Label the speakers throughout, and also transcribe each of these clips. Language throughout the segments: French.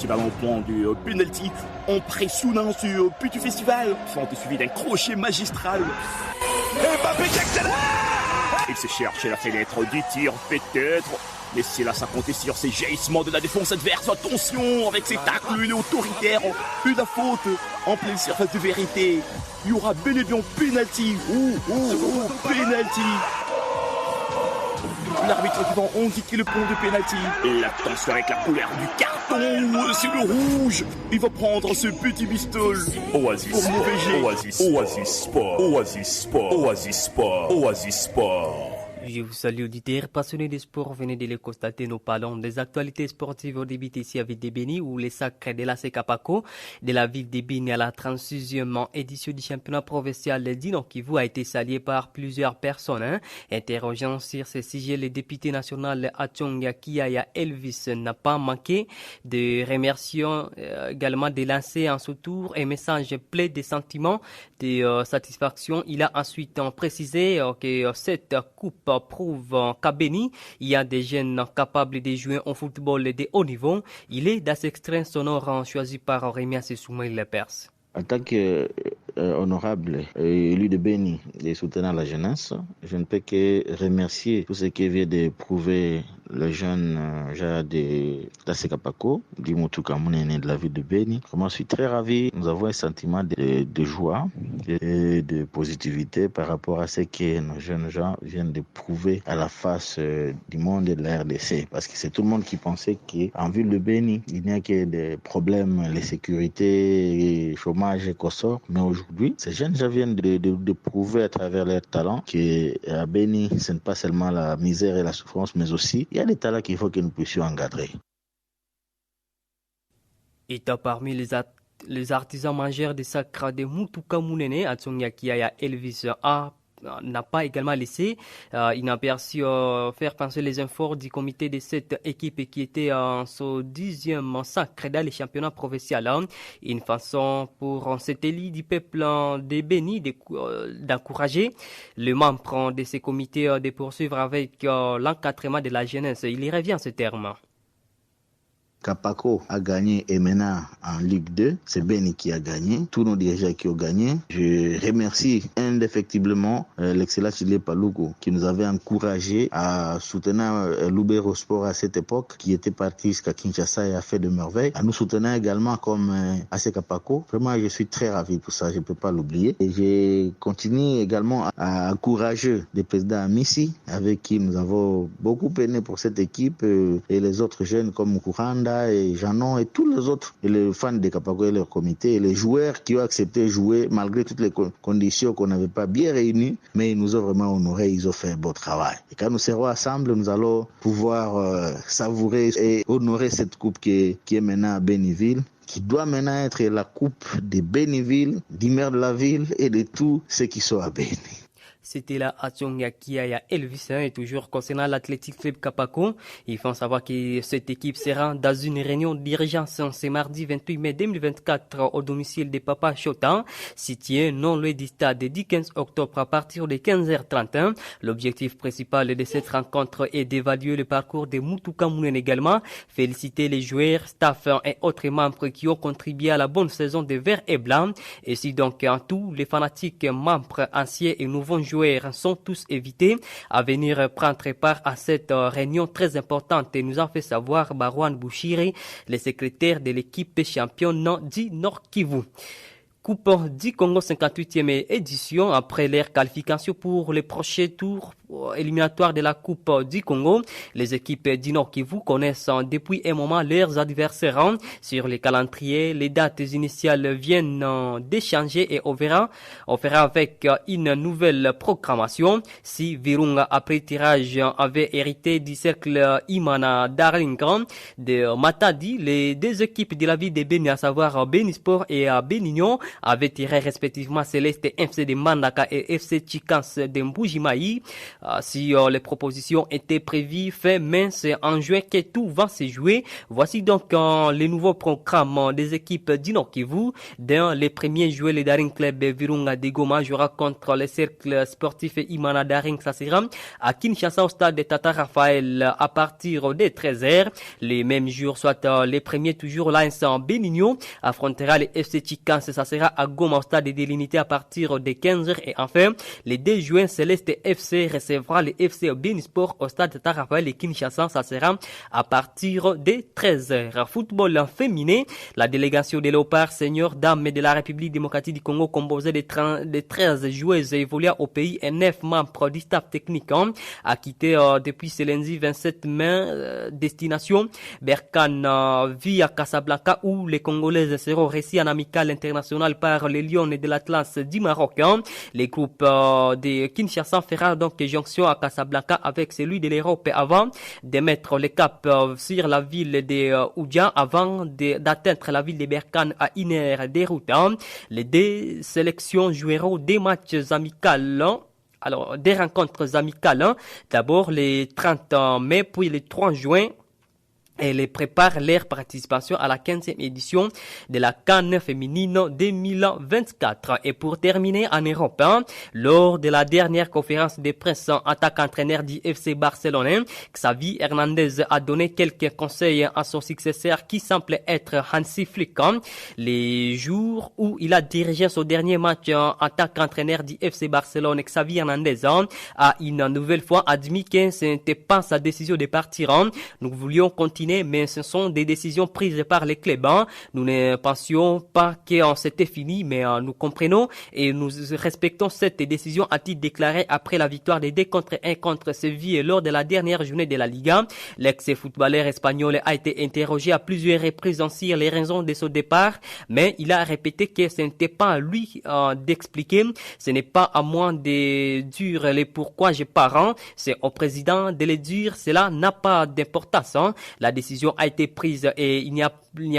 Speaker 1: équivalent au point du penalty, impressionnant sur but du festival, sont suivi d'un crochet magistral. Mbappé qui accélère! Il se cherche la fenêtre du tir, peut-être. Mais c'est là, ça comptait sur ces jaillissements de la défense adverse. Attention, avec ses tacles, il est autoritaire. Une faute en pleine surface de vérité. Il y aura bel et bien penalty. Penalty. L'arbitre qui va indiquer le point de penalty. Et attention avec la couleur du carton, c'est le rouge. Il va prendre ce petit bistol.
Speaker 2: Oasis
Speaker 1: pour mauvais jet.
Speaker 2: Oasis Sport. Oasis Sport. Oasis Sport. Oasis Sport.
Speaker 3: Je vous salue auditeurs passionnés de sport, venez de le constater, nous parlons des actualités sportives au début ici à Ville de Béni où les sacres de la Sekapako de la ville de Béni à la 36e édition du championnat provincial du Nord Kivu a été salué par plusieurs personnes. Interrogeant sur ce sujet, le député national Atsonga Kiaya Elvis n'a pas manqué de remercier également de lancer en ce tour un message plein de sentiments de satisfaction. Il a ensuite précisé que cette coupe prouve qu'à Béni, il y a des jeunes capables de jouer au football de haut niveau. Il est dans cet extrait sonore choisi par Rémi Soumaïl Lepers.
Speaker 4: En tant qu'honorable élu de Béni et soutenant la jeunesse, je ne peux que remercier tout ce qui vient de prouver le jeune de Sekapako, du Mutuka Munene de la ville de Béni. Vraiment, je suis très ravi. Nous avons un sentiment de joie et de positivité par rapport à ce que nos jeunes gens viennent de prouver à la face du monde de la RDC. Parce que c'est tout le monde qui pensait qu'en ville de Béni, il n'y a que des problèmes, les sécurités, chômage et consort. Mais aujourd'hui, ces jeunes gens viennent de prouver à travers leur talent qu'à Béni, ce n'est pas seulement la misère et la souffrance, mais aussi il y a des talents qu'il faut que nous puissions encadrer.
Speaker 3: Et parmi les artisans mangeurs de sacre de Mutuka Munene, Atsonga Kiaya Elvis n'a pas également laissé inaperçu faire penser les efforts du comité de cette équipe qui était en son 10e sacre dans les championnats provinciaux. Une façon pour cet élu du peuple de Béni d'encourager les membres de ces comités de poursuivre avec l'encadrement de la jeunesse. Il y revient à ce terme.
Speaker 4: Kapako a gagné et maintenant en Ligue 2, c'est Béni qui a gagné, tous nos dirigeants qui ont gagné. Je remercie indéfectiblement l'excellent Chile Palugo qui nous avait encouragé à soutenir Lubero Sport à cette époque, qui était parti jusqu'à Kinshasa et a fait de merveilles. À nous soutenir également comme AC Kapako. Vraiment, je suis très ravi pour ça, je ne peux pas l'oublier. Et je continue également à encourager le président Amissi, avec qui nous avons beaucoup peiné pour cette équipe, et les autres jeunes comme Mukuranda et Janon et tous les autres, et les fans de Kapako et leur comité, et les joueurs qui ont accepté de jouer malgré toutes les conditions qu'on n'avait pas bien réunies, mais ils nous ont vraiment honorés, ils ont fait un beau travail. Et quand nous serons ensemble, nous allons pouvoir savourer et honorer cette coupe qui est maintenant à Béniville, qui doit maintenant être la coupe de Béniville, du maire de la ville et de tous ceux qui sont à Béni.
Speaker 3: C'était la Atsonga Kiaya Elvis et toujours concernant l'Athletic Club Kapako. Il faut savoir que cette équipe sera dans une réunion de dirigeance ce mardi 28 mai 2024 au domicile de Papa Chotan, situé non loin du stade du 15 octobre à partir de 15h30. L'objectif principal de cette rencontre est d'évaluer le parcours de Mutuka Munene également, féliciter les joueurs, staff et autres membres qui ont contribué à la bonne saison des Verts et Blancs. Et si donc en tout, les fanatiques, membres anciens et nouveaux joueurs sont tous invités à venir prendre part à cette réunion très importante, et nous en fait savoir Barouane Bouchiri, le secrétaire de l'équipe championne du Nord Kivu. Coupe du Congo 58e édition après leur qualification pour les prochains tours éliminatoires de la Coupe du Congo. Les équipes du Nord Kivu connaissent depuis un moment leurs adversaires. Sur les calendriers, les dates initiales viennent d'échanger et on fera avec une nouvelle programmation. Si Virunga, après tirage, avait hérité du cercle Imana Darlingan de Matadi, les deux équipes de la ville de Béni, à savoir Béni Sport et Bénignon, avaient tiré respectivement Céleste FC de Mandaka et FC Chikans de Mbujimaï. Si les propositions étaient prévues fin mai, c'est en juin que tout va se jouer. Voici donc les nouveaux programmes des équipes du Nord Kivu. Dans les premiers joueurs, le Daring Club Virunga de Goma jouera contre le cercle sportif Imana Daring Sassira à Kinshasa au stade de Tata Raphaël à partir des 13h. Les mêmes jours, soit les premiers toujours l'AS Benigno affrontera les FC Chikans, ça sera à Goma au stade de Délimité à partir des 15h. Et enfin, le 2 juin, Céleste FC recevra les FC Benisport au stade de Tata Raphaël et Kinshasa, ça sera à partir des 13h. Football féminin, la délégation des Léopards Seniors Dames de la République démocratique du Congo composée de 13 joueuses évoluant au pays et 9 membres du staff technique a quitté depuis ce lundi 27 mai destination Berkane via Casablanca où les Congolaises seront reçues en amical international par les Lions de l'Atlas du Maroc. Les groupes de Kinshasa fera donc jonction à Casablanca avec celui de l'Europe avant de mettre le cap sur la ville de Oudja avant d'atteindre la ville de Berkane à 1 heure de route. Les deux sélections joueront des matchs amicaux. Alors, des rencontres amicales. D'abord, les 30 mai, puis les 3 juin. Et les prépare leur participation à la 15e édition de la CAN féminine 2024. Et pour terminer en Europe, lors de la dernière conférence de presse en tant qu'entraîneur du FC Barcelone, Xavi Hernandez a donné quelques conseils à son successeur qui semble être Hansi Flick. Les jours où il a dirigé son dernier match en tant qu'entraîneur du FC Barcelone, Xavi Hernandez a une nouvelle fois admis que ce n'était pas sa décision de partir. Nous voulions continuer, mais ce sont des décisions prises par les clubs. Nous ne pensions pas qu'on s'était fini, mais nous comprenons et nous respectons cette décision, a-t-il déclaré après la victoire des 2-1 contre Séville lors de la dernière journée de la Liga. L'ex-footballeur espagnol a été interrogé à plusieurs reprises sur les raisons de son départ, mais il a répété que ce n'était pas à lui d'expliquer. Ce n'est pas à moi de dire les pourquoi je pars. C'est au président de le dire. Cela n'a pas d'importance. La décision a été prise et il n'y a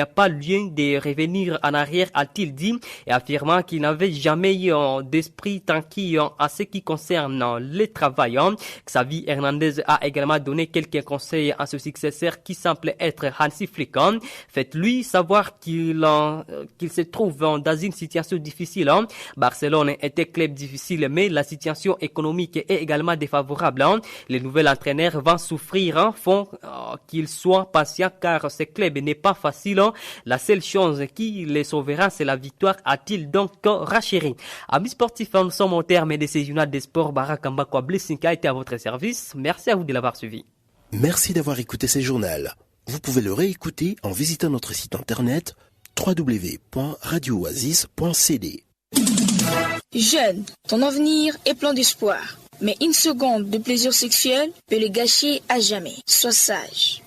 Speaker 3: pas lieu de revenir en arrière, a-t-il dit, et affirmant qu'il n'avait jamais eu d'esprit tranquille à ce qui concerne le travail. Xavi Hernandez a également donné quelques conseils à ce successeur qui semble être Hansi Flick. Faites-lui savoir qu'il se trouve dans une situation difficile. Barcelone était club difficile, mais la situation économique est également défavorable. Les nouveaux entraîneurs vont souffrir, font qu'ils soient patient car ce club n'est pas facile. La seule chose qui les sauvera, c'est la victoire, a-t-il donc rachéri. Amis sportifs, nous sommes au terme de ces journaux des sports. Barakamba Kwa Blessing a été à votre service. Merci à vous de l'avoir suivi.
Speaker 5: Merci d'avoir écouté ce journal. Vous pouvez le réécouter en visitant notre site internet www.radiooasis.cd.
Speaker 6: Jeune, ton avenir est plein d'espoir. Mais une seconde de plaisir sexuel peut le gâcher à jamais. Sois sage.